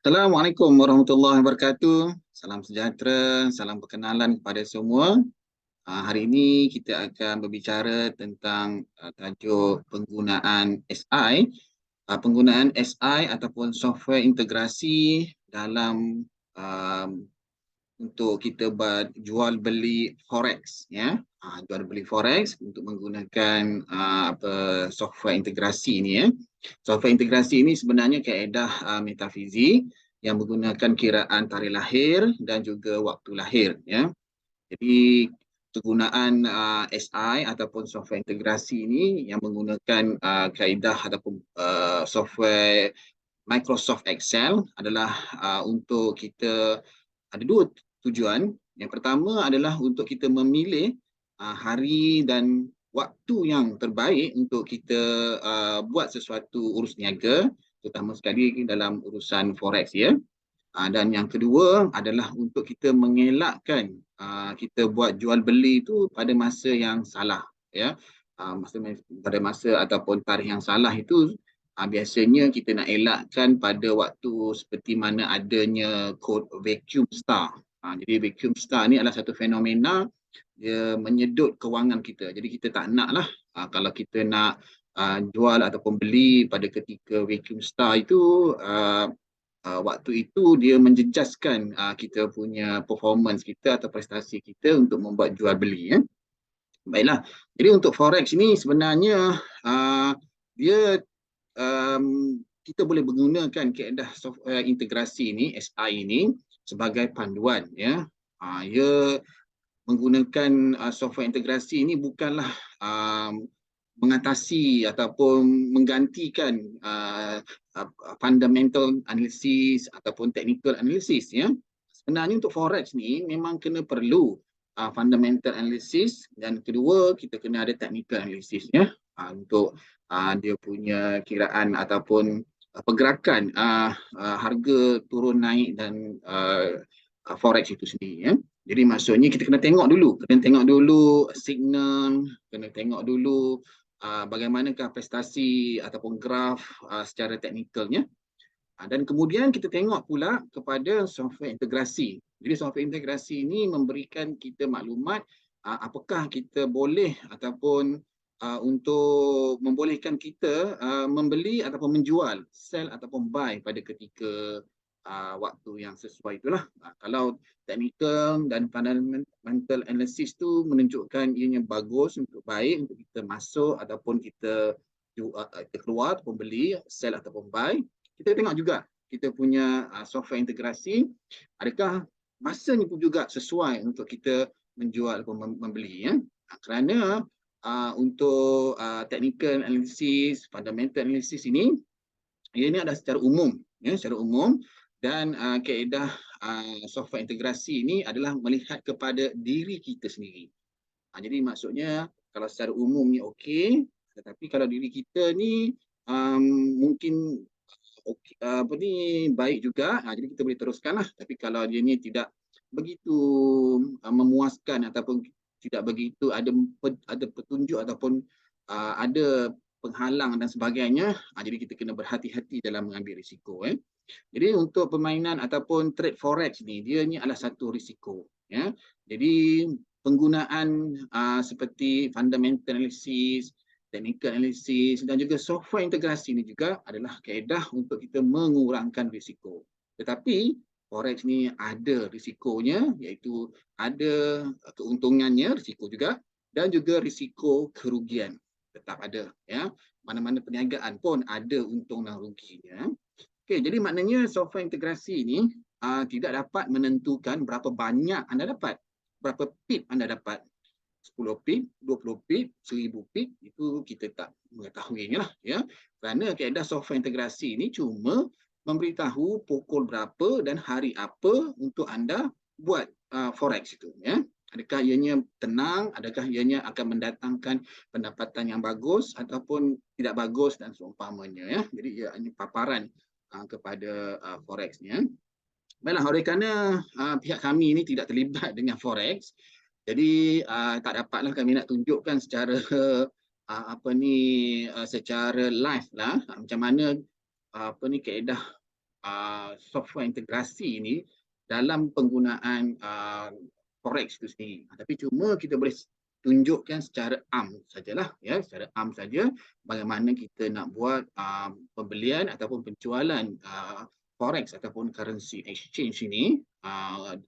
Assalamualaikum warahmatullahi wabarakatuh. Salam sejahtera, salam perkenalan kepada semua. Hari ini kita akan berbicara tentang tajuk penggunaan SI. Penggunaan SI ataupun software integrasi dalam um, untuk kita buat jual beli forex, ya. Jual beli forex untuk menggunakan apa software integrasi ini, ya. Software integrasi ini sebenarnya kaedah metafizik yang menggunakan kiraan tarikh lahir dan juga waktu lahir, ya. Jadi penggunaan SI ataupun software integrasi ini yang menggunakan kaedah ataupun software Microsoft Excel adalah untuk kita ada dua tujuan. Yang pertama adalah untuk kita memilih hari dan waktu yang terbaik untuk kita buat sesuatu urus niaga, terutama sekali dalam urusan forex, ya. Dan yang kedua adalah untuk kita mengelakkan kita buat jual beli itu pada masa yang salah, ya. Pada masa ataupun tarikh yang salah itu biasanya kita nak elakkan pada waktu seperti mana adanya kod vacuum star. Jadi vacuum star ni adalah satu fenomena dia menyedut kewangan kita. Jadi kita tak nak lah kalau kita nak jual ataupun beli pada ketika vacuum star itu waktu itu dia menjejaskan kita punya performance kita atau prestasi kita untuk membuat jual beli, ya. Baiklah. Jadi untuk forex ini sebenarnya dia kita boleh menggunakan kaedah software integrasi ini, SI ini sebagai panduan, ya. Ia menggunakan software integrasi ini bukanlah mengatasi ataupun menggantikan fundamental analysis ataupun technical analysis, ya. Sebenarnya untuk forex ni memang kena perlu fundamental analysis, dan kedua kita kena ada technical analysis, ya. Untuk dia punya kiraan ataupun pergerakan harga turun naik dan forex itu sendiri, ya. Jadi maksudnya kita kena tengok dulu signal, kena tengok dulu bagaimanakah prestasi ataupun graf secara teknikalnya. Dan kemudian kita tengok pula kepada software integrasi. Jadi software integrasi ini memberikan kita maklumat apakah kita boleh ataupun untuk membolehkan kita membeli ataupun menjual, sell ataupun buy pada ketika waktu yang sesuai itulah. Kalau technical dan fundamental analysis tu menunjukkan ianya bagus, untuk baik untuk kita masuk ataupun kita keluar ataupun beli, sell ataupun buy. Kita tengok juga kita punya software integrasi, adakah masa ni pun juga sesuai untuk kita menjual ataupun membeli, ya. Kerana untuk technical analysis, fundamental analysis ini, ini adalah secara umum, ya, secara umum. Dan kaedah software integrasi ini adalah melihat kepada diri kita sendiri. Jadi maksudnya kalau secara umum ni okey, tetapi kalau diri kita ni mungkin apa ni baik juga, jadi kita boleh teruskanlah. Tapi kalau dia ni tidak begitu memuaskan ataupun tidak begitu ada petunjuk ataupun ada penghalang dan sebagainya, jadi kita kena berhati-hati dalam mengambil risiko, eh. Jadi untuk permainan ataupun trade forex ni, dia ni adalah satu risiko, ya. Jadi penggunaan seperti fundamental analysis, technical analysis dan juga software integrasi ini juga adalah kaedah untuk kita mengurangkan risiko. Tetapi forex ni ada risikonya, iaitu ada keuntungannya, risiko juga, dan juga risiko kerugian tetap ada, ya. Mana-mana perniagaan pun ada untung dan ruginya. Okey, jadi maknanya software integrasi ini tidak dapat menentukan berapa banyak anda dapat, berapa pip anda dapat. 10 pip, 20 pip, 1000 pip, itu kita tak mengetahuinya lah, ya. Kerana kaedah software integrasi ini cuma memberitahu pukul berapa dan hari apa untuk anda buat forex itu, ya. Adakah ianya tenang, adakah ianya akan mendatangkan pendapatan yang bagus ataupun tidak bagus dan seumpamanya, ya. Jadi ia hanya paparan kepada forex-nya. Baiklah, oleh kerana pihak kami ini tidak terlibat dengan forex, jadi tak dapatlah kami nak tunjukkan secara secara live lah macam mana apa ni kaedah software integrasi ini dalam penggunaan forex itu sendiri. Tapi cuma kita boleh tunjukkan secara sajalah, ya, secara saja bagaimana kita nak buat pembelian ataupun penjualan forex ataupun currency exchange ini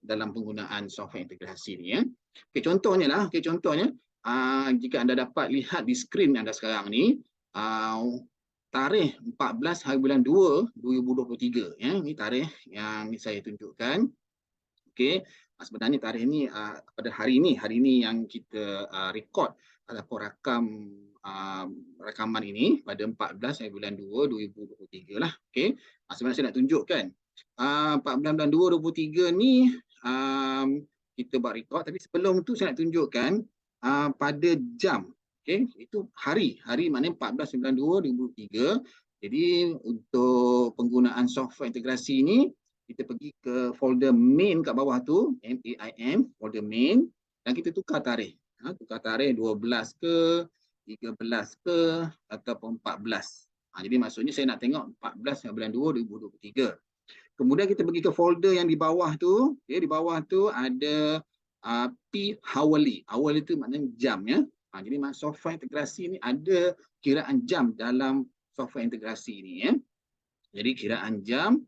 dalam penggunaan software integrasi ni, ya. Okey, contohnya jika anda dapat lihat di skrin anda sekarang ni, tarikh 14 hari bulan 2 2023, ya, ini tarikh yang saya tunjukkan. Okey, sebenarnya tarikh ini pada hari ini yang kita rekod ataupun rakaman ini pada 14 hari bulan 2 2023 lah. Okey, sebenarnya saya nak tunjukkan 14 bulan 2 2023 ni kita buat rekod, tapi sebelum tu saya nak tunjukkan pada jam. Okey, itu hari maknanya 14 bulan 2 2023. Jadi untuk penggunaan software integrasi ini, kita pergi ke folder main kat bawah tu, MAIN, folder main, dan kita tukar tarikh. Tukar tarikh 12 ke, 13 ke, ataupun 14. Jadi maksudnya saya nak tengok 14 bulan 2 2023. Kemudian kita pergi ke folder yang di bawah tu, di bawah tu ada P hourly. Hourly itu maknanya jam, ya. Jadi software integrasi ni ada kiraan jam dalam software integrasi ni, ya. Jadi kiraan jam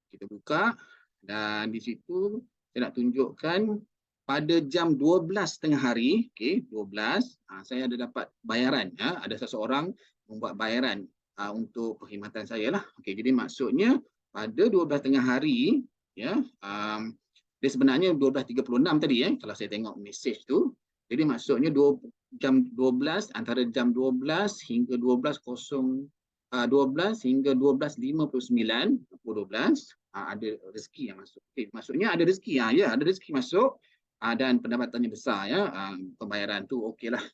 kita buka, dan di situ saya nak tunjukkan pada jam 12 tengah hari, okey, 12, saya ada dapat bayaran, ya. Ada seseorang membuat bayaran untuk perkhidmatan saya lah. Okey, jadi maksudnya pada 12 tengah hari, ya, dia sebenarnya 12.36 tadi, ya, kalau saya tengok mesej tu. Jadi maksudnya jam 12, antara jam 12 hingga 12 hingga 12.59, pukul 12, ada rezeki yang masuk. Okay, maksudnya ada rezeki, ya, ada rezeki masuk dan pendapatannya besar, ya. Pembayaran tu okeylah,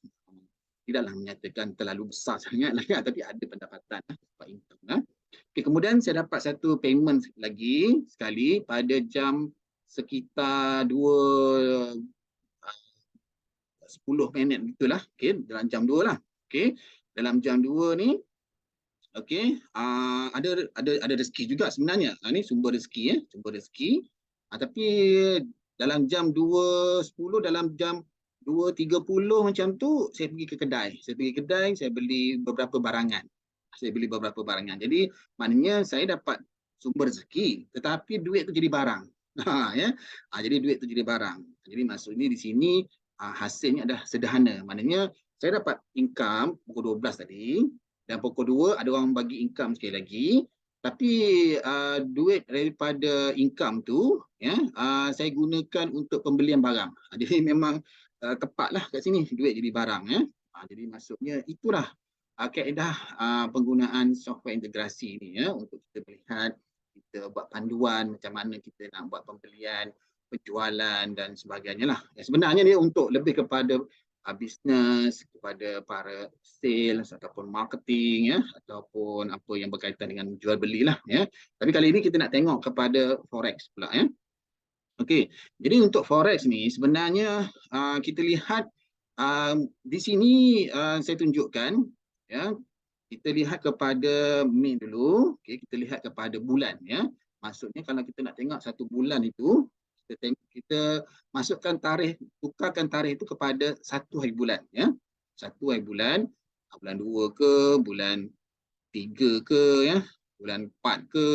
tidaklah menyatakan terlalu besar sangat lah, ya, tapi ada pendapatan, income. Okay, kemudian saya dapat satu payment lagi sekali pada jam sekitar 10 minit gitulah. Okey, dalam jam 2 lah. Okey, dalam jam 2 ni, okey, ada rezeki juga sebenarnya. Ini sumber rezeki, ya, sumber rezeki. Tapi dalam jam 2.10, dalam jam 2.30 macam tu, saya pergi ke kedai. Saya beli beberapa barangan. Jadi maknanya saya dapat sumber rezeki, tetapi duit tu jadi barang. Ya. Jadi duit tu jadi barang. Jadi maksudnya di sini hasilnya adalah sederhana. Maknanya saya dapat income pukul 12 tadi, dan pukul 2 ada orang bagi income sekali lagi, tapi duit daripada income tu, ya, saya gunakan untuk pembelian barang. Jadi memang tepatlah kat sini duit jadi barang, ya. Jadi maksudnya itulah kaedah penggunaan software integrasi ni, ya, untuk kita melihat, kita buat panduan macam mana kita nak buat pembelian, penjualan dan sebagainya lah. Ya, sebenarnya dia untuk lebih kepada bisnes, kepada para sales ataupun marketing, ya, ataupun apa yang berkaitan dengan jual beli lah, ya. Tapi kali ini kita nak tengok kepada forex pula, ya. Okey, jadi untuk forex ni sebenarnya kita lihat di sini saya tunjukkan, ya. Kita lihat kepada main dulu. Okey, kita lihat kepada bulan, ya. Maksudnya kalau kita nak tengok satu bulan itu, kita masukkan tarikh, tukarkan tarikh itu kepada satu hari bulan, ya. Satu hari bulan, bulan 2 ke, bulan 3 ke, ya, bulan 4 ke.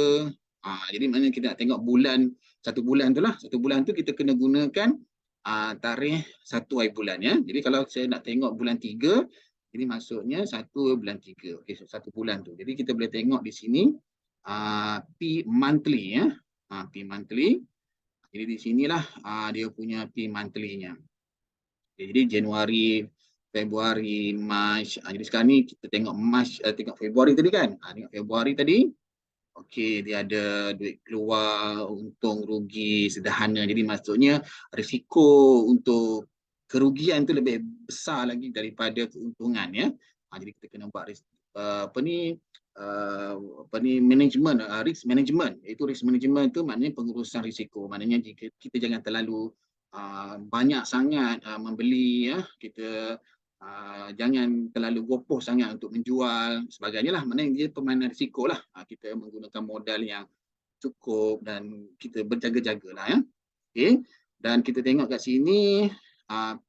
Jadi maknanya kita nak tengok bulan, satu bulan tu lah. Satu bulan tu kita kena gunakan tarikh satu hari bulan, ya. Jadi kalau saya nak tengok bulan 3, jadi maksudnya satu bulan 3. Okey, satu bulan tu. Jadi kita boleh tengok di sini P monthly, ya. P monthly. Jadi di sinilah dia punya P monthly-nya. Jadi Januari, Februari, Mac. Jadi sekarang ni kita tengok Mac, tengok Februari tadi kan. Tengok Februari tadi. Okey, dia ada duit keluar, untung, rugi, sederhana. Jadi maksudnya risiko untuk kerugian tu lebih besar lagi daripada keuntungan, ya. Jadi kita kena buat management, risk management. Itu risk management tu maknanya pengurusan risiko. Maknanya jika kita jangan terlalu banyak sangat membeli, ya. Kita jangan terlalu gopoh sangat untuk menjual sebagainya lah. Maknanya dia permainan risiko lah. Kita menggunakan modal yang cukup dan kita berjaga-jagalah ya. Okey. Dan kita tengok kat sini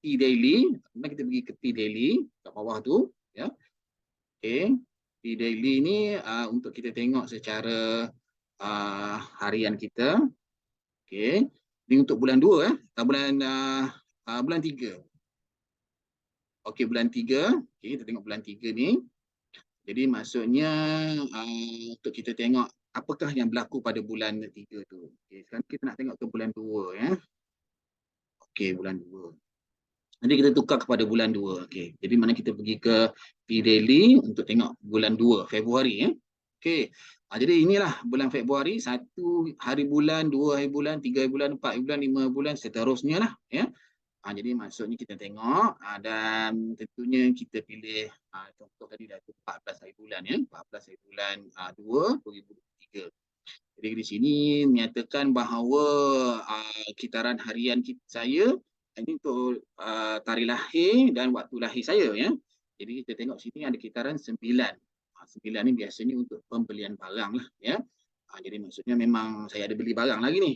P daily, kemudian kita pergi ke P daily kat bawah tu ya. Okey. P daily ni untuk kita tengok secara harian kita. Okey. Ini untuk bulan 2 bulan 3. Okey, bulan 3. Okey, kita tengok bulan 3 ni. Jadi maksudnya untuk kita tengok apakah yang berlaku pada bulan 3 tu. Okey, sekarang kita nak tengok ke bulan 2 ya. Okey, bulan 2. Nanti kita tukar kepada bulan 2. Okey. Jadi mana kita pergi ke P daily untuk tengok bulan 2 Februari ya. Okey. Jadi inilah bulan Februari, 1 hari bulan, 2 hari bulan, 3 hari bulan, 4 hari bulan, 5 hari bulan, seterusnya lah ya. Jadi maksudnya kita tengok dan tentunya kita pilih contoh tadi dah 14 hari bulan ya, 14 hari bulan 2 2023. Jadi di sini menyatakan bahawa kitaran harian saya ini untuk tarikh lahir dan waktu lahir saya ya. Jadi kita tengok sini ada kitaran 9. 9 ni biasanya untuk pembelian barang lah ya. Jadi maksudnya memang saya ada beli barang lagi ni.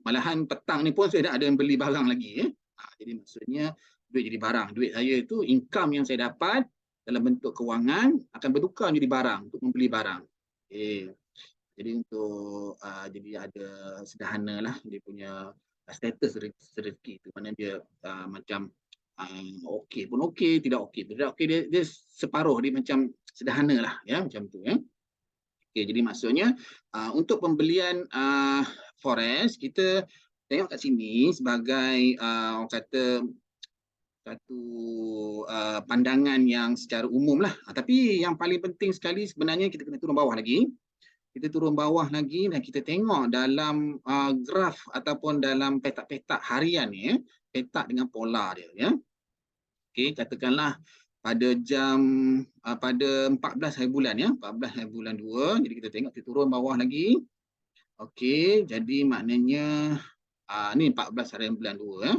Malahan petang ni pun saya dah ada yang beli barang lagi ya. Jadi maksudnya duit jadi barang. Duit saya itu income yang saya dapat dalam bentuk kewangan akan bertukar menjadi barang untuk membeli barang. Okay. Jadi untuk jadi ada sederhana lah dia punya status rezeki tu, mana dia macam okey pun okey, tidak okey tidak okey, dia separuh, dia macam sederhana lah ya, macam tu ya. Okey, jadi maksudnya untuk pembelian forex kita tengok kat sini sebagai orang kata satu pandangan yang secara umum lah. Tapi yang paling penting sekali sebenarnya kita kena turun bawah lagi. Kita turun bawah lagi dan kita tengok dalam graf ataupun dalam petak-petak harian ni ya, petak dengan pola dia ya. Okey, katakanlah pada pada 14 hari bulan ya, 14 hari bulan 2. Jadi kita tengok kita turun bawah lagi. Okey, jadi maknanya ni 14 hari bulan 2 ya.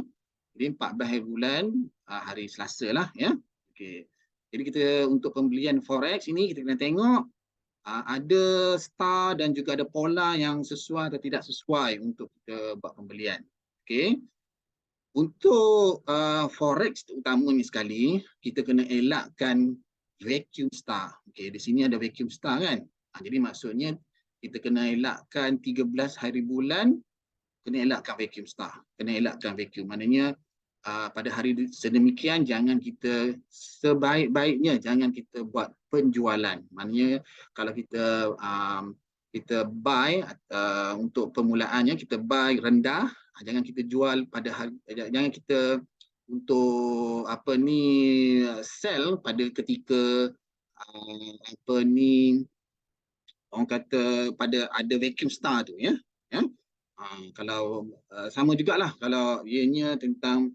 Jadi 14 hari bulan hari Selasa lah ya. Okey. Jadi kita untuk pembelian forex ini kita kena tengok ada star dan juga ada pola yang sesuai atau tidak sesuai untuk kita buat pembelian. Okey. Untuk forex utamanya sekali, kita kena elakkan vacuum star. Okey, di sini ada vacuum star kan. Jadi maksudnya kita kena elakkan 13 hari bulan, kena elakkan vacuum star. Kena elakkan vacuum. Maknanya pada hari sedemikian jangan kita sebaik-baiknya jangan kita buat penjualan. Maknanya kalau kita kita buy untuk permulaannya kita buy rendah, jangan kita jual pada jangan kita untuk sell pada ketika orang kata pada ada vacuum star tu ya. Kalau sama jugalah kalau ianya tentang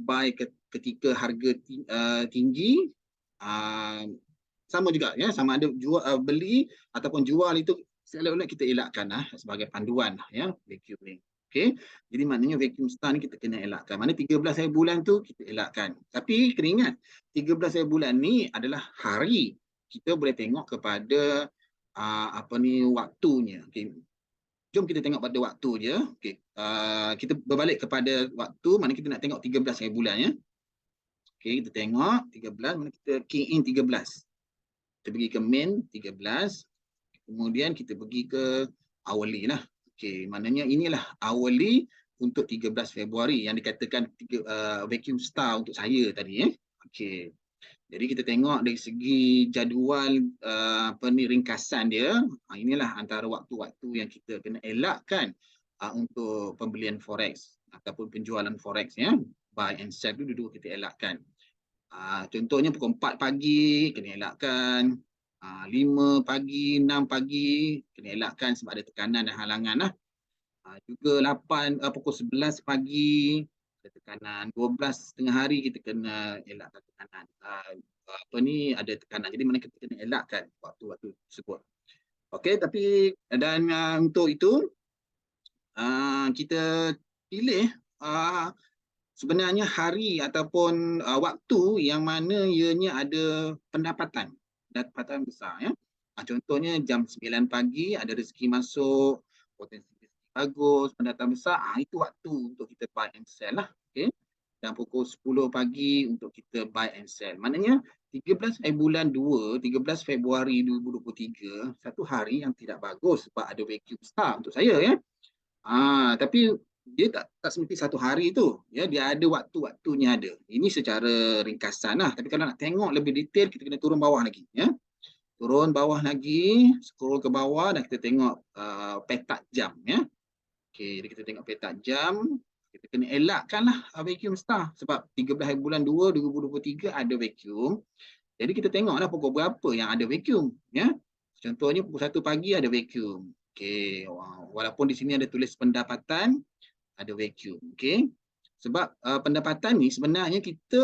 buy ketika harga tinggi, sama juga ya, sama ada jual beli ataupun jual itu selek-selek kita elakkan sebagai panduan ya vacuum ni. Okey, jadi maknanya vacuum star ni kita kena elakkan. Mana 13 hari bulan tu kita elakkan. Tapi kena ingat 13 hari bulan ni adalah hari. Kita boleh tengok kepada waktunya. Okey. Jom kita tengok pada waktu je. Okay. Kita berbalik kepada waktu, mana kita nak tengok 13 hari bulan ya. Okay, kita tengok 13, mana kita key in 13. Kita pergi ke main 13. Kemudian kita pergi ke hourly lah. Okay, maknanya inilah hourly untuk 13 Februari yang dikatakan vacuum star untuk saya tadi. Okay. Jadi kita tengok dari segi jadual ringkasan dia, inilah antara waktu-waktu yang kita kena elakkan untuk pembelian forex ataupun penjualan forex ya. Buy and sell tu dulu kita elakkan. Contohnya pukul 4 pagi kena elakkan, 5 pagi, 6 pagi kena elakkan sebab ada tekanan dan halangan lah. Juga pukul 11 pagi ada tekanan, 12 tengah hari kita kena elakkan tekanan. Ada tekanan. Jadi mana kita kena elakkan waktu-waktu tersebut. Okey, tapi dan untuk itu kita pilih sebenarnya hari ataupun waktu yang mana ianya ada pendapatan besar ya. Contohnya jam 9 pagi ada rezeki masuk, potensi rezeki bagus, pendapatan besar, itu waktu untuk kita buy and sell lah. Okay. Dan pukul 10 pagi untuk kita buy and sell. Maknanya 13 Februari 2023, satu hari yang tidak bagus sebab ada vacuum star untuk saya ya. Tapi dia tak semesti satu hari tu. Ya, dia ada waktu-waktunya ada. Ini secara ringkasan lah. Tapi kalau nak tengok lebih detail, kita kena turun bawah lagi. Ya. Turun bawah lagi, scroll ke bawah dan kita tengok petak jam. Ya. Okay, jadi kita tengok petak jam. Kita kena elakkan lah vacuum star. Sebab 13 bulan 2, 2023 ada vacuum. Jadi kita tengoklah pukul berapa yang ada vacuum. Ya. Contohnya pukul 1 pagi ada vacuum. Okay. Walaupun di sini ada tulis pendapatan, ada vacuum. Okay. Sebab pendapatan ni sebenarnya kita,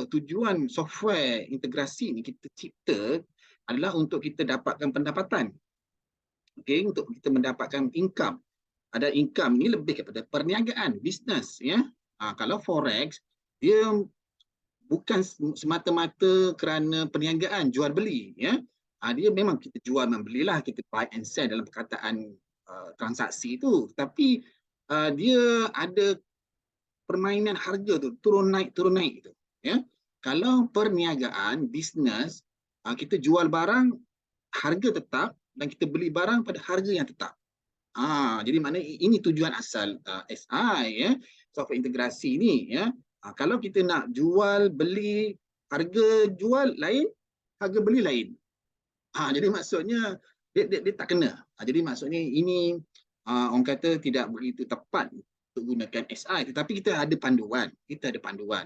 tujuan software integrasi ni kita cipta adalah untuk kita dapatkan pendapatan. Okay. Untuk kita mendapatkan income. Ada income ni lebih kepada perniagaan, bisnes. Ya. Kalau forex, dia bukan semata-mata kerana perniagaan, jual beli. Ya. Dia memang kita jual membelilah, kita buy and sell dalam perkataan transaksi itu. Tapi dia ada permainan harga tu, turun naik tu. Ya. Kalau perniagaan, bisnes, kita jual barang, harga tetap dan kita beli barang pada harga yang tetap. Jadi maknanya ini tujuan asal SI, ya, software integrasi ni. Ya. Kalau kita nak jual, beli, harga jual lain, harga beli lain. Jadi maksudnya dia tak kena. Jadi maksudnya ini orang kata tidak begitu tepat untuk gunakan SI. Tetapi kita ada panduan.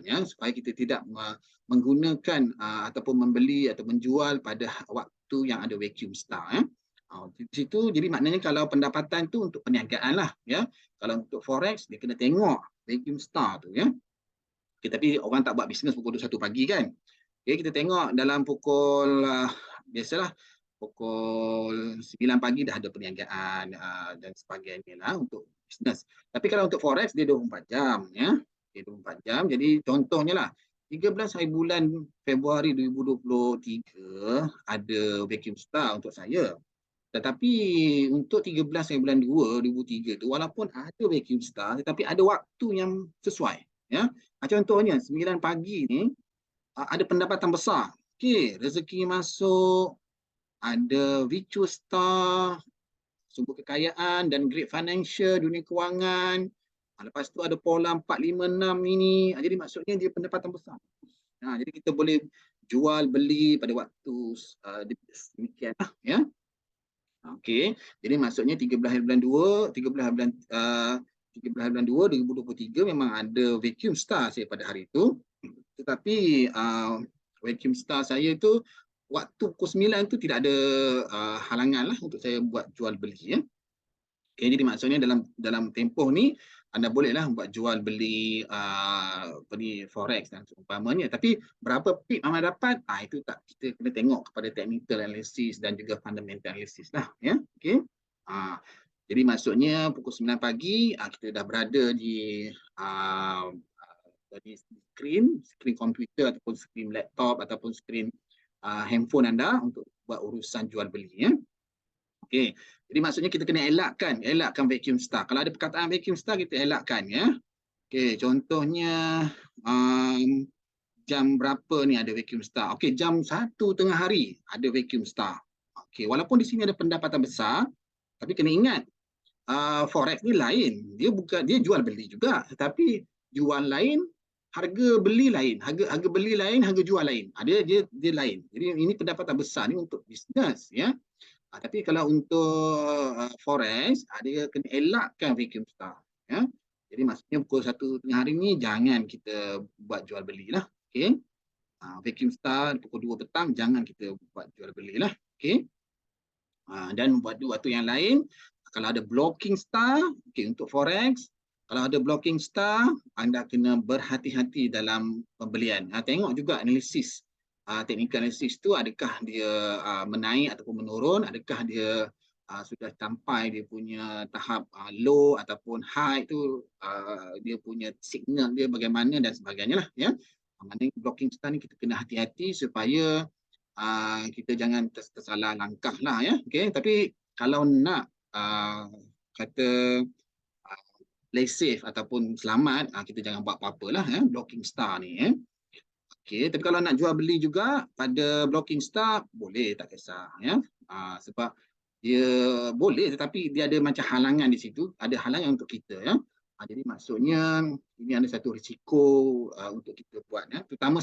Ya, supaya kita tidak menggunakan ataupun membeli atau menjual pada waktu yang ada vacuum star. Ya. Di situ, jadi maknanya kalau pendapatan tu untuk perniagaan lah. Ya. Kalau untuk forex, dia kena tengok vacuum star tu. Ya. Okay, tapi orang tak buat bisnes pukul 21 pagi kan. Okay, kita tengok dalam pukul, biasalah, pukul 9 pagi dah ada perniagaan dan sebagainya lah untuk bisnes. Tapi kalau untuk forex, dia 24 jam. Ya. Okay, 24 jam. Jadi contohnya lah, 13 hari bulan Februari 2023 ada vacuum star untuk saya. Tetapi untuk 13 bulan 2, 2003 tu, walaupun ada vacuum star, tetapi ada waktu yang sesuai. Ya. Contohnya, 9 pagi ni, ada pendapatan besar. Okay, rezeki masuk, ada virtuous star, sumber kekayaan dan great financial, dunia kewangan. Lepas tu ada pola 4, 5, 6 ini. Jadi maksudnya dia pendapatan besar. Jadi kita boleh jual, beli pada waktu demikian lah. Ya. Okey, jadi maksudnya 13 bulan 2, 13 bulan 2 2023 memang ada vacuum star saya pada hari itu. Tetapi vacuum star saya itu waktu pukul 9 tu tidak ada halangan lah untuk saya buat jual beli. Ya. Okay, jadi maksudnya dalam tempoh ni anda bolehlah buat jual beli forex dan seumpamanya. Tapi berapa pip anda dapat, itu tak, kita kena tengok kepada technical analysis dan juga fundamental analysis lah. Ya. Okay. Jadi maksudnya pukul 9 pagi kita dah berada di screen komputer ataupun screen laptop ataupun screen handphone anda untuk buat urusan jual beli. Ya. Okey, jadi maksudnya kita kena elakkan vacuum star. Kalau ada perkataan vacuum star, kita elakkan. Ya. Okey, contohnya jam berapa ni ada vacuum star? Okey, jam 1 tengah hari ada vacuum star. Okey, walaupun di sini ada pendapatan besar, tapi kena ingat forex ni lain. Dia jual beli juga, tetapi jual lain, harga beli lain. Harga beli lain, harga jual lain. Dia lain. Jadi ini pendapatan besar ni untuk bisnes. Ya. Tapi kalau untuk forex, dia kena elakkan vacuum star. Ya. Jadi maksudnya pukul 1 tengah hari ni jangan kita buat jual beli lah. Okay. Vacuum star pukul 2 petang jangan kita buat jual beli lah. Okay. Dan waktu yang lain, kalau ada blocking star, okay, untuk forex, kalau ada blocking star, anda kena berhati-hati dalam pembelian. Tengok juga analisis. Technical analysis tu adakah dia menaik ataupun menurun, adakah dia sudah sampai dia punya tahap low ataupun high tu, dia punya signal dia bagaimana dan sebagainya lah. Ya. Maknanya blocking star ni kita kena hati-hati supaya kita jangan tersalah langkah lah ya. Okay? Tapi kalau nak kata play safe ataupun selamat, kita jangan buat apa-apa lah ya, blocking star ni ya. Okay, tapi kalau nak jual beli juga pada blocking star, boleh, tak kisah ya. Sebab dia boleh tetapi dia ada macam halangan di situ, ada halangan untuk kita ya. Jadi maksudnya ini ada satu risiko untuk kita buat ya. Terutama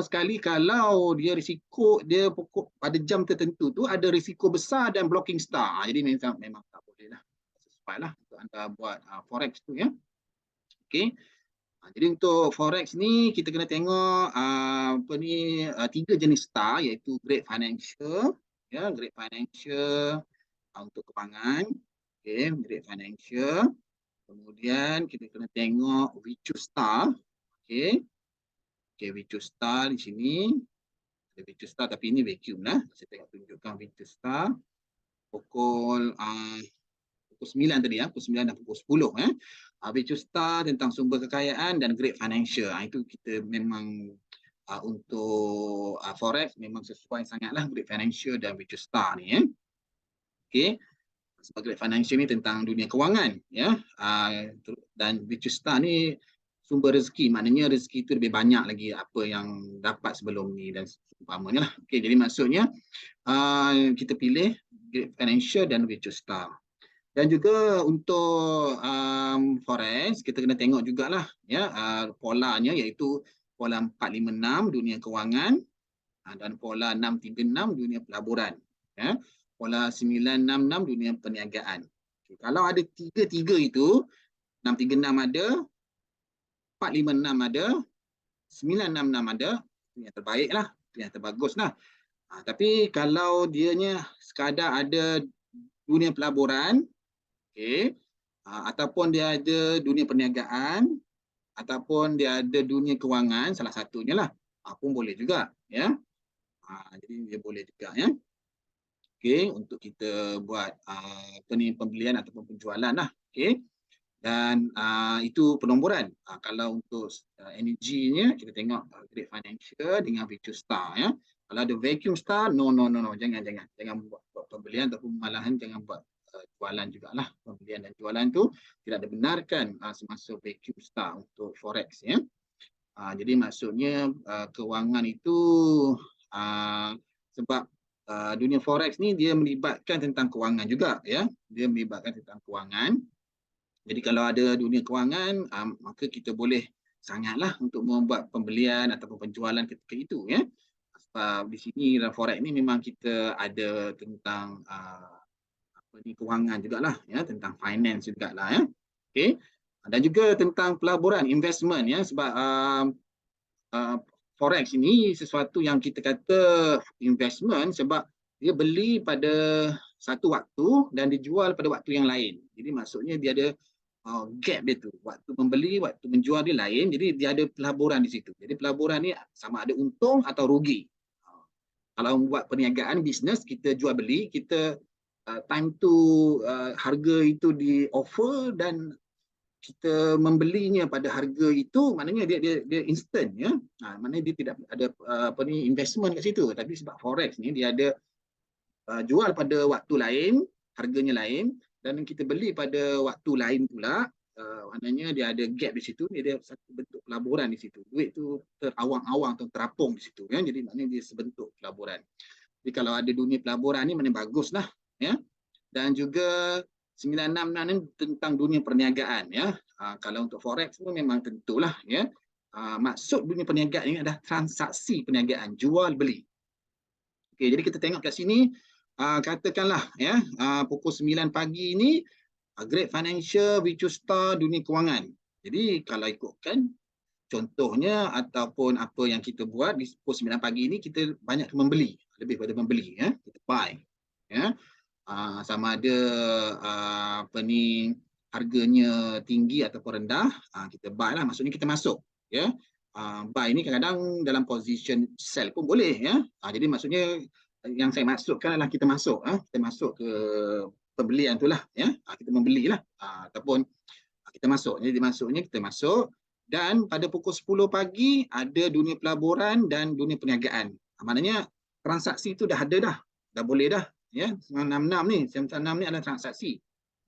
sekali kalau dia risiko dia pokok pada jam tertentu tu ada risiko besar dan blocking star. Jadi memang tak boleh lah. Sesuai lah untuk anda buat forex tu ya. Okey. Jadi untuk forex ni kita kena tengok tiga jenis star, iaitu grade financial ya, grade financial untuk kewangan, okey, grade financial. Kemudian kita kena tengok virtuous star, okey. Okey, virtuous star di sini. Ada virtuous star tapi ini vacuum lah. Saya tengok tunjukkan virtuous star pukul 9 tadi ya, pukul 9 dan pukul 10 ya. Virtuous star tentang sumber kekayaan dan grade financial. Itu kita memang untuk forex memang sesuai sangatlah grade financial dan virtuous star ni ya. Okey. Sebab grade financial ni tentang dunia kewangan ya. Dan virtuous star ni sumber rezeki, maknanya rezeki itu lebih banyak lagi apa yang dapat sebelum ni dan seumpamanya lah. Okey, jadi maksudnya kita pilih grade financial dan virtuous star. Dan juga untuk forex, kita kena tengok jugalah ya, polanya, iaitu pola 456 dunia kewangan dan pola 636 dunia pelaburan. Ya. Pola 966 dunia perniagaan. Okay. Kalau ada tiga-tiga itu, 636 ada, 456 ada, 966 ada, itu yang terbaik lah, itu yang terbagus lah. Tapi kalau dianya sekadar ada dunia pelaburan, okay, ataupun dia ada dunia perniagaan, ataupun dia ada dunia kewangan, salah satunya lah, pun boleh juga ya. Jadi dia boleh juga ya. Okay, untuk kita buat pembelian ataupun penjualan lah. Okay. Dan itu penomboran. Kalau untuk energinya kita tengok grade financial dengan virtuous star ya. Kalau ada vacuum star, no, jangan buat pembelian ataupun malahan jangan buat jualan jugalah. Pembelian dan jualan tu tidak dibenarkan semasa vacuum star untuk forex ya. Jadi maksudnya kewangan itu sebab dunia forex ni dia melibatkan tentang kewangan juga ya. Dia melibatkan tentang kewangan. Jadi kalau ada dunia kewangan, maka kita boleh sangatlah untuk membuat pembelian ataupun penjualan ketika itu ya. Sebab di sini dalam forex ni memang kita ada tentang kewangan jugalah ya, tentang finance jugalah ya. Okey. Dan juga tentang pelaburan, investment ya, sebab forex ini sesuatu yang kita kata investment sebab dia beli pada satu waktu dan dijual pada waktu yang lain. Jadi maksudnya dia ada gap dia tu. Waktu membeli, waktu menjual dia lain. Jadi dia ada pelaburan di situ. Jadi pelaburan ni sama ada untung atau rugi. Kalau buat perniagaan, bisnes, kita jual beli, kita time tu harga itu di offer dan kita membelinya pada harga itu, maknanya dia instant ya. Maknanya dia tidak ada investment kat situ. Tapi sebab forex ni dia ada jual pada waktu lain, harganya lain, dan kita beli pada waktu lain pula, maknanya dia ada gap di situ, dia ada satu bentuk pelaburan di situ. Duit tu terawang-awang atau terapung di situ ya. Jadi maknanya dia sebentuk pelaburan. Jadi kalau ada dunia pelaburan ni maknanya baguslah ya. Dan juga 966 ni tentang dunia perniagaan ya. Kalau untuk forex pun memang tentulah ya. Maksud dunia perniagaan ini adalah transaksi perniagaan, jual beli. Okey, jadi kita tengok kat sini, katakanlah ya, pukul 9 pagi ini grade financial, virtuous star, dunia kewangan. Jadi kalau ikutkan contohnya ataupun apa yang kita buat di pukul 9 pagi ini, kita banyak membeli, lebih pada membeli ya, kita buy ya. Sama ada harganya tinggi ataupun rendah, kita buy lah, maksudnya kita masuk ya. Buy ni kadang-kadang dalam position sell pun boleh ya. Jadi maksudnya yang saya maksudkan adalah kita masuk kita masuk ke pembelian itulah ya. Kita membelilah ataupun kita masuk. Jadi maksudnya kita masuk, dan pada pukul 10 pagi ada dunia pelaburan dan dunia perniagaan. Maknanya transaksi itu dah ada dah boleh dah. Ya, 966 ni, 966 ni adalah transaksi.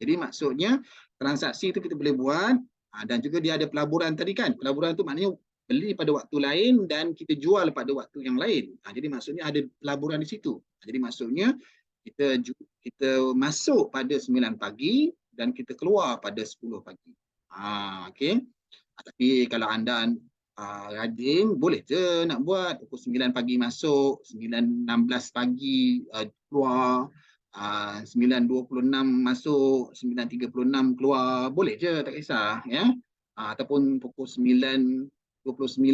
Jadi maksudnya transaksi itu kita boleh buat dan juga dia ada pelaburan tadi kan. Pelaburan tu maknanya beli pada waktu lain dan kita jual pada waktu yang lain. Jadi maksudnya ada pelaburan di situ. Jadi maksudnya kita masuk pada 9 pagi dan kita keluar pada 10 pagi. Okey. Tapi kalau anda rajin, boleh je nak buat pukul 9 pagi masuk, 9.16 pagi keluar, 9.26 masuk, 9.36 keluar, boleh je, tak kisah. Ya. Ataupun pukul 9.29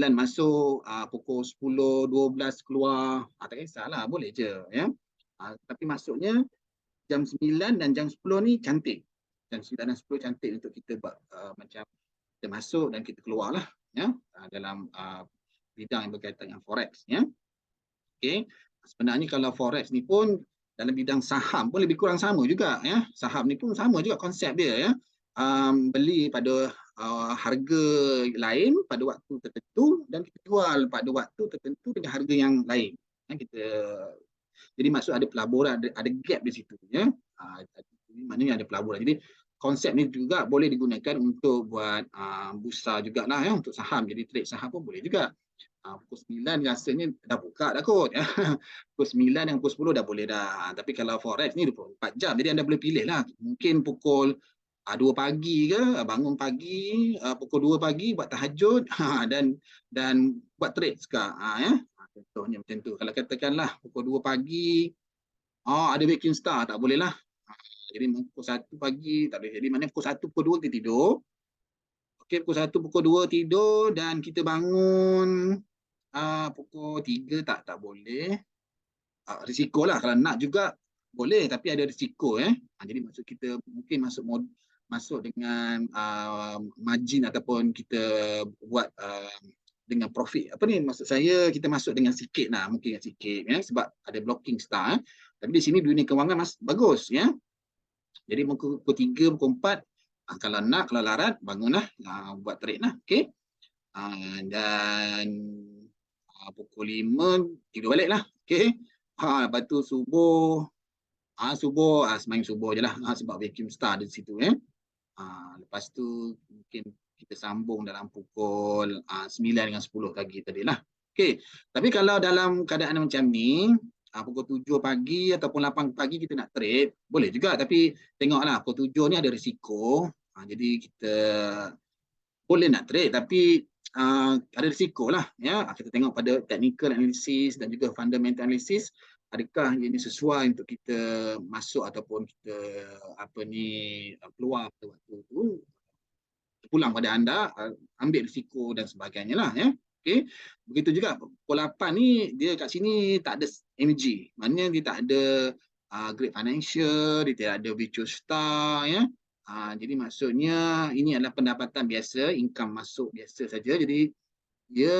masuk, pukul 10.12 keluar, tak kisahlah, boleh je. Ya. Tapi maksudnya jam 9 dan jam 10 ni cantik. Jam 9 dan 10 cantik untuk kita buat macam kita masuk dan kita keluar lah ya dalam bidang yang berkaitan dengan forex ya. Okey. Sebenarnya kalau forex ni pun dalam bidang saham pun lebih kurang sama juga ya. Saham ni pun sama juga konsep dia ya. Beli pada harga lain pada waktu tertentu dan kita jual pada waktu tertentu dengan harga yang lain. Jadi maksud ada pelaburan, ada gap di situ ya. Maknanya ada pelaburan. Jadi konsep ni juga boleh digunakan untuk buat bursa jugalah ya, untuk saham. Jadi trade saham pun boleh juga. Pukul 9 rasanya dah buka dah kot. Ya. Pukul 9 dan pukul 10 dah boleh dah. Tapi kalau forex ni 24 jam. Jadi anda boleh pilih lah. Mungkin pukul 2 pagi ke, bangun pagi, pukul 2 pagi buat tahajud dan buat trade sekarang. Ya. Contohnya macam tu. Kalau katakanlah pukul 2 pagi, ada vacuum star, tak boleh lah. Jadi pukul 1 pagi tak boleh. Jadi mana pukul 1, pukul 2 kita tidur. Okey, pukul 1, pukul 2 tidur dan kita bangun pukul 3 tak boleh. Risiko lah. Kalau nak juga boleh tapi ada risiko. Jadi maksud kita mungkin masuk dengan margin ataupun kita buat dengan profit. Apa ni maksud saya, kita masuk dengan sikit lah, mungkin sikit ya, sebab ada blocking star. Tapi di sini dunia kewangan bagus ya. Jadi pukul 3, pukul 4 kalau nak, kalau larat bangunlah buat trade lah. Okey. Dan pukul 5 tidur balik lah. Okey. Lepas tu subuh semain subuh je lah sebab vacuum star di situ ya. Lepas tu mungkin kita sambung dalam pukul 9 dengan 10 pagi tadi lah. Okey. Tapi kalau dalam keadaan macam ni, pukul 7 pagi ataupun 8 pagi kita nak trade, boleh juga. Tapi tengoklah pukul 7 ni ada risiko. Jadi kita boleh nak trade tapi ada risiko lah. Ya. Kita tengok pada technical analysis dan juga fundamental analysis. Adakah ini sesuai untuk kita masuk ataupun kita keluar pada waktu itu. Pulang pada anda, ambil risiko dan sebagainya lah. Ya. Okay. Begitu juga pukul 8 ni, dia kat sini tak ada energy. Maknanya dia tak ada great financial, dia tidak ada virtual star. Ya. Jadi maksudnya ini adalah pendapatan biasa, income masuk biasa saja. Jadi dia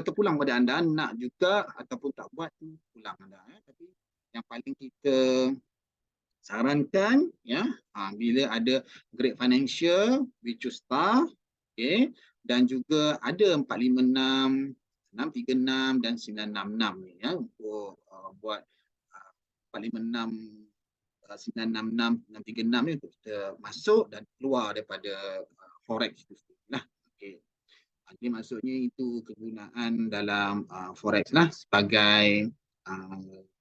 terpulang pada anda, nak juga ataupun tak buat tu pulang anda. Ya. Tapi yang paling kita sarankan ya, bila ada great financial, virtual star, okay, dan juga ada 456, 636 dan 966 ni ya, untuk buat 456, 966, 636 ni untuk kita masuk dan keluar daripada forex itu lah. Okay. Jadi maksudnya itu kegunaan dalam forex lah sebagai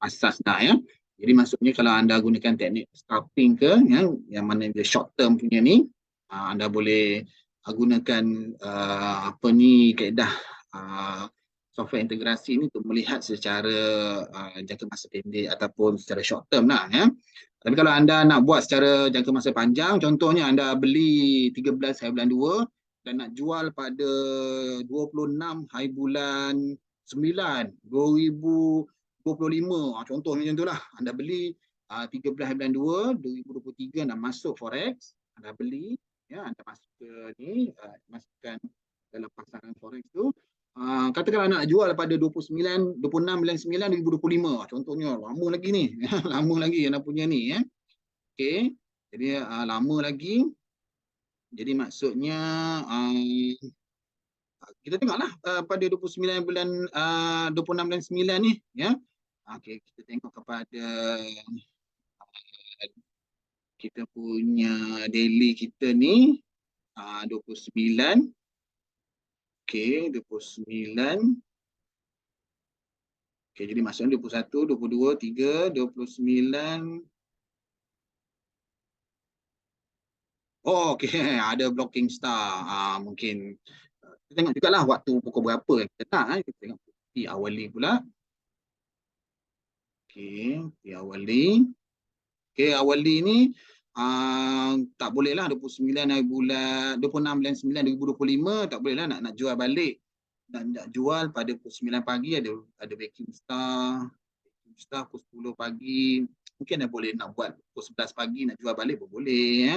asas dah ya. Jadi maksudnya kalau anda gunakan teknik scalping ke ya, yang mana dia short term punya ni, anda boleh gunakan kaedah software integrasi ni untuk melihat secara jangka masa pendek ataupun secara short term lah ya. Tapi kalau anda nak buat secara jangka masa panjang, contohnya anda beli 13 hari bulan 2 dan nak jual pada 26 hari bulan 9 2025, contoh macam itulah. Anda beli 13 hari bulan 2 2023 anda masuk forex, anda beli ya, anda masuk ke ni, masukkan dalam pasaran forex tu. Katakanlah nak jual pada 26 bulan 9 2025, contohnya lama lagi ni. Lama lagi anda punya ni ya. Okey. Jadi lama lagi. Jadi maksudnya kita tengoklah pada 29 bulan 26 bulan 9 ni ya. Okey, kita tengok kepada kita punya daily kita ni 29. Okey, 29. Okey, jadi maksudnya 21, 22, 3, 29. Oh, okey, ada blocking star. Mungkin kita tengok jugalah waktu pukul berapa yang kita nak. Kita tengok di awali pula. Okey, di awali. Okey, awali ni tak boleh lah 29 hari bulan 26 bulan 9 2025 tak boleh lah nak jual balik. Nak jual pada pukul 9 pagi ada vacuum star. Vacuum star pukul 10 pagi. Mungkin dah boleh nak buat pukul 11 pagi nak jual balik pun boleh ya.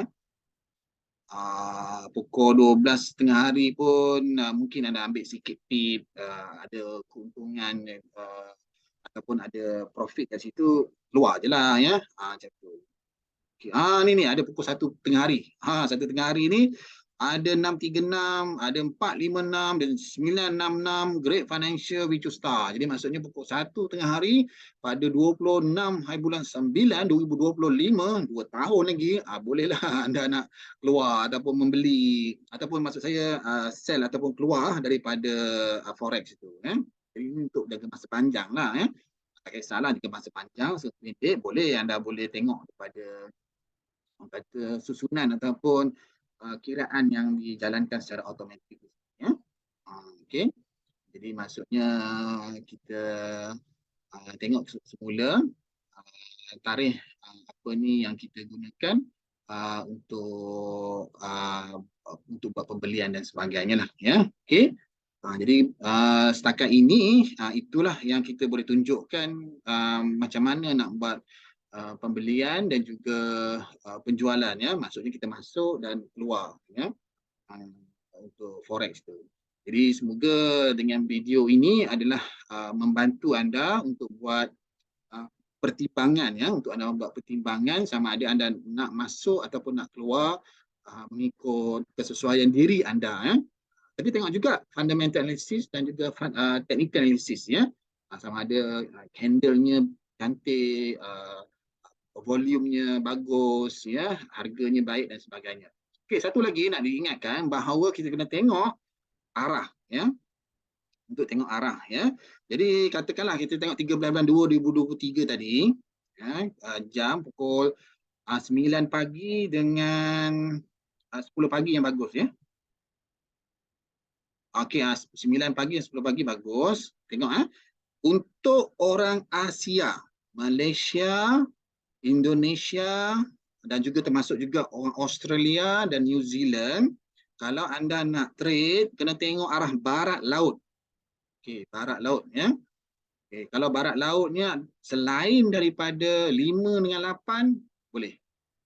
Pukul 12 tengah hari pun mungkin anda ambil sikit tip, ada keuntungan ataupun ada profit kat situ, keluar je lah ya. Macam tu. Okay. Ni ada pukul 1 tengah hari. 1 tengah hari ni ada 636, ada 456 dan 966 Great Financial Virtual Star. Jadi maksudnya pukul 1 tengah hari pada 26 hari bulan 9 2025, 2 tahun lagi, bolehlah anda nak keluar ataupun membeli ataupun maksud saya sell ataupun keluar daripada forex itu Jadi untuk jangka masa panjang lah tak kisahlah jangka masa panjang, sependek boleh anda boleh tengok kepada kata susunan ataupun kiraan yang dijalankan secara automatik ya. Okey. Jadi maksudnya kita tengok semula tarikh apa ni yang kita gunakan untuk buat pembelian dan sebagainya lah ya. Okey. Jadi setakat ini itulah yang kita boleh tunjukkan macam mana nak buat pembelian dan juga penjualan ya. Maksudnya kita masuk dan keluar ya untuk forex tu. Jadi semoga dengan video ini adalah membantu anda untuk buat pertimbangan ya, untuk anda membuat pertimbangan sama ada anda nak masuk ataupun nak keluar mengikut kesesuaian diri anda ya. Tapi tengok juga fundamental analysis dan juga technical analysis ya. Sama ada candle-nya cantik, volumenya bagus ya, harganya baik dan sebagainya. Okey, satu lagi nak diingatkan bahawa kita kena tengok arah ya. Untuk tengok arah ya. Jadi katakanlah kita tengok 13 bulan 2 2023 tadi ya, jam pukul 9 pagi dengan 10 pagi yang bagus ya. Okey, 9 pagi dan 10 pagi bagus. Tengok untuk orang Asia, Malaysia, Indonesia dan juga termasuk juga orang Australia dan New Zealand, kalau anda nak trade kena tengok arah barat laut. Okey, barat laut ya. Okey, kalau barat lautnya selain daripada 5 dengan 8 boleh.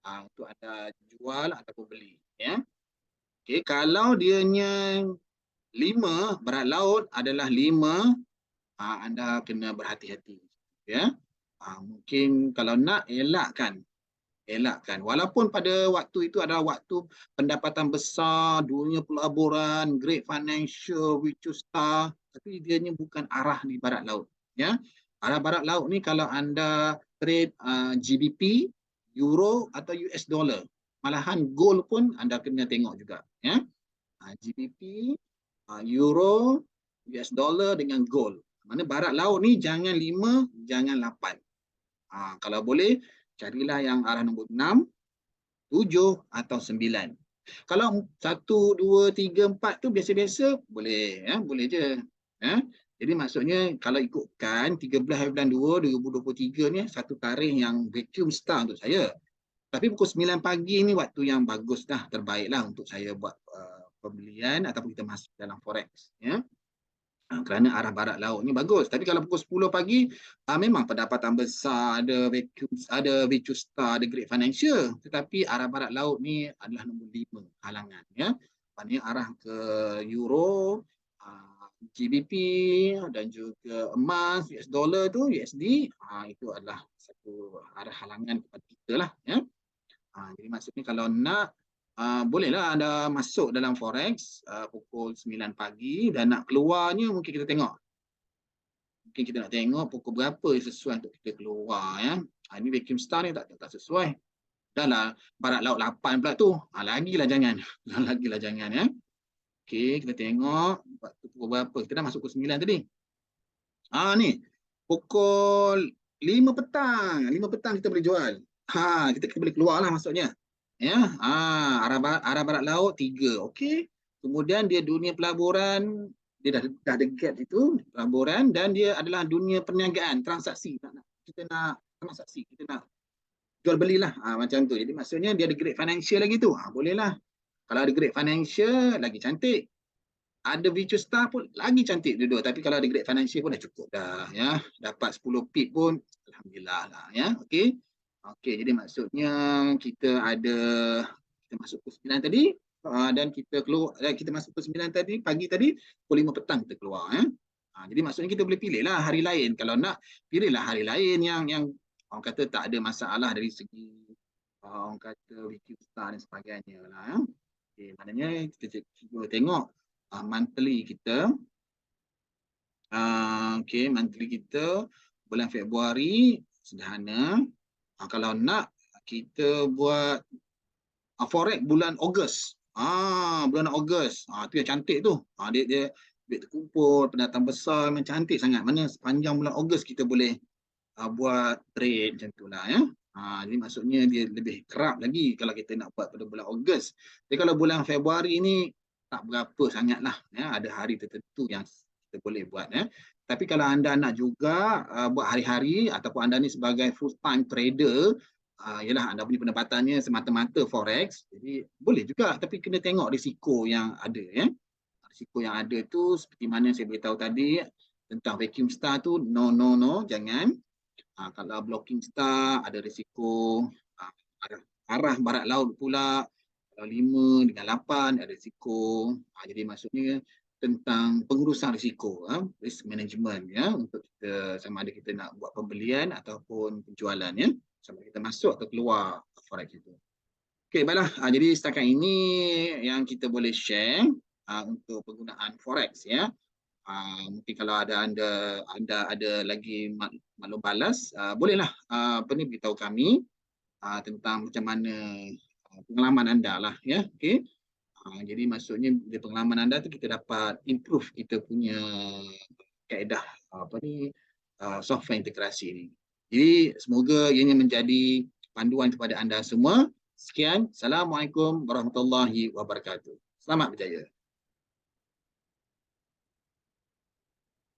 Untuk anda jual ataupun beli ya. Okey, kalau dianya 5 barat laut adalah 5, anda kena berhati-hati ya. Mungkin kalau nak elakkan walaupun pada waktu itu adalah waktu pendapatan besar dunia pelaburan Great Financial Virtual Star, tapi dianya bukan arah di barat laut ya. Arah barat laut ni kalau anda trade GBP, euro atau US dollar, malahan gold pun anda kena tengok juga ya. GBP, euro, US dollar dengan gold. Mana barat laut ni jangan 5, jangan 8. Kalau boleh carilah yang arah nombor 6, 7 atau 9. Kalau 1, 2, 3, 4 tu biasa-biasa boleh ya, boleh je. Ya. Jadi maksudnya kalau ikutkan 13 bulan 2 2023 ni satu tarikh yang vacuum star untuk saya. Tapi pukul 9 pagi ni waktu yang bagus dah, terbaiklah untuk saya buat pembelian ataupun kita masuk dalam forex ya. Kerana arah barat laut ni bagus. Tapi kalau pukul 10 pagi memang pendapatan besar, ada vacuum, ada virtual star, ada Great Financial, tetapi arah barat laut ni adalah nombor 5 halangan ya. Maknanya arah ke euro, GBP dan juga emas, US dollar tu, USD, itu adalah satu arah halangan kepada kita lah ya. Jadi maksudnya kalau nak bolehlah anda masuk dalam forex pukul 9 pagi dan nak keluarnya mungkin kita tengok. Mungkin kita nak tengok pukul berapa yang sesuai untuk kita keluar ya. Ini vacuum star ni tak sesuai. Dah lah barat laut 8 pula tu. Lagilah jangan. Lagilah jangan ya. Okey, kita tengok pukul berapa. Kita dah masuk pukul 9 tadi. Ni pukul 5 petang. 5 petang kita boleh jual. Kita boleh keluar lah maksudnya. Ya, arah barat laut 3. Okey. Kemudian dia dunia pelaburan, dia dah ada gap itu, pelaburan, dan dia adalah dunia perniagaan, transaksi. Kita nak transaksi, kita nak jual belilah macam tu. Jadi maksudnya dia ada grade financial lagi tu. Bolehlah. Kalau ada grade financial lagi cantik. Ada virtual star pun lagi cantik dua-dua. Tapi kalau ada grade financial pun dah cukup dah ya. Dapat 10 pip pun alhamdulillah lah ya. Okey. Okey, jadi maksudnya kita masuk pukul 9 tadi dan kita keluar kita masuk pukul 9 tadi pagi tadi pukul 5 petang kita keluar ya. Jadi maksudnya kita boleh pilih lah hari lain. Kalau nak pilihlah hari lain yang orang kata tak ada masalah dari segi orang kata virtual star dan sebagainya lah ya. Okey, maknanya kita tengok monthly kita. Okey, monthly kita bulan Februari sederhana. Kalau nak kita buat forex bulan Ogos. Bulan Ogos. Tu yang cantik tu. Dia duit terkumpul, pendatang besar, memang cantik sangat. Mana sepanjang bulan Ogos kita boleh buat trade macam tu lah ya. Jadi maksudnya dia lebih kerap lagi kalau kita nak buat pada bulan Ogos. Jadi kalau bulan Februari ni tak berapa sangat lah ya. Ada hari tertentu yang kita boleh buat ya. Tapi kalau anda nak juga buat hari-hari ataupun anda ni sebagai full time trader, yalah anda punya pendapatannya semata-mata forex, jadi boleh juga tapi kena tengok risiko yang ada ya. Risiko yang ada tu seperti mana saya beritahu tadi tentang vacuum star tu no jangan. Kalau blocking star ada risiko arah barat laut pula. Kalau 5 dengan 8 ada risiko. Jadi maksudnya tentang pengurusan risiko, risk management ya, untuk kita sama ada kita nak buat pembelian ataupun penjualan ya, sama kita masuk atau keluar forex itu. Okey, baiklah. Jadi setakat ini yang kita boleh share untuk penggunaan forex ya. Mungkin kalau anda ada lagi maklum balas, bolehlah beritahu kami tentang macam mana pengalaman anda lah ya. Okey. Jadi maksudnya dari pengalaman anda tu kita dapat improve kita punya kaedah software integrasi ni. Jadi semoga ianya menjadi panduan kepada anda semua. Sekian. Assalamualaikum warahmatullahi wabarakatuh. Selamat berjaya.